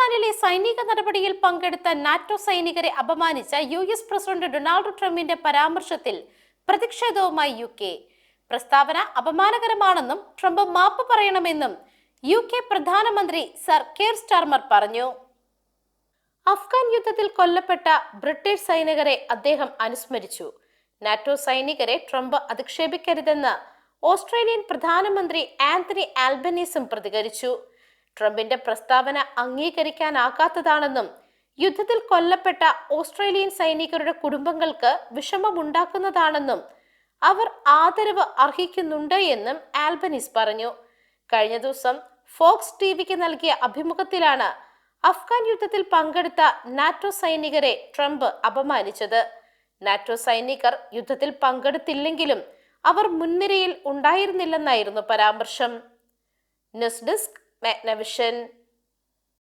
അഫ്ഗാനിലെ സൈനിക നടപടിയിൽ പങ്കെടുത്ത നാറ്റോ സൈനികരെ അപമാനിച്ച US പ്രസിഡന്റ് ഡൊണാൾഡ് ട്രംപിന്റെ പരാമർശത്തിൽ പ്രതിഷേധവുമായി UK. പ്രസ്താവന അപമാനകരമാണെന്നും ട്രംപ് മാപ്പ് പറയണമെന്നും UK പ്രധാനമന്ത്രി സർ കെയർ സ്റ്റാർമർ പറഞ്ഞു. അഫ്ഗാൻ യുദ്ധത്തിൽ കൊല്ലപ്പെട്ട ബ്രിട്ടീഷ് സൈനികരെ അദ്ദേഹം അനുസ്മരിച്ചു. നാറ്റോ സൈനികരെ ട്രംപ് അധിക്ഷേപിക്കരുതെന്ന് ഓസ്ട്രേലിയൻ പ്രധാനമന്ത്രി ആന്റണി ആൽബനീസും പ്രതികരിച്ചു. ട്രംപിന്റെ പ്രസ്താവന അംഗീകരിക്കാനാകാത്തതാണെന്നും യുദ്ധത്തിൽ കൊല്ലപ്പെട്ട ഓസ്ട്രേലിയൻ സൈനികരുടെ കുടുംബങ്ങൾക്ക് വിഷമമുണ്ടാക്കുന്നതാണെന്നും അവർ ആദരവ് അർഹിക്കുന്നുണ്ട് എന്നും ആൽബനീസ് പറഞ്ഞു. കഴിഞ്ഞ ദിവസം ഫോക്സ് ടിവിക്ക് നൽകിയ അഭിമുഖത്തിലാണ് അഫ്ഗാൻ യുദ്ധത്തിൽ പങ്കെടുത്ത നാറ്റോ സൈനികരെ ട്രംപ് അപമാനിച്ചത്. നാറ്റോ സൈനികർ യുദ്ധത്തിൽ പങ്കെടുത്തില്ലെങ്കിലും അവർ മുൻനിരയിൽ ഉണ്ടായിരുന്നില്ലെന്നായിരുന്നു പരാമർശം. News desk Magnavision.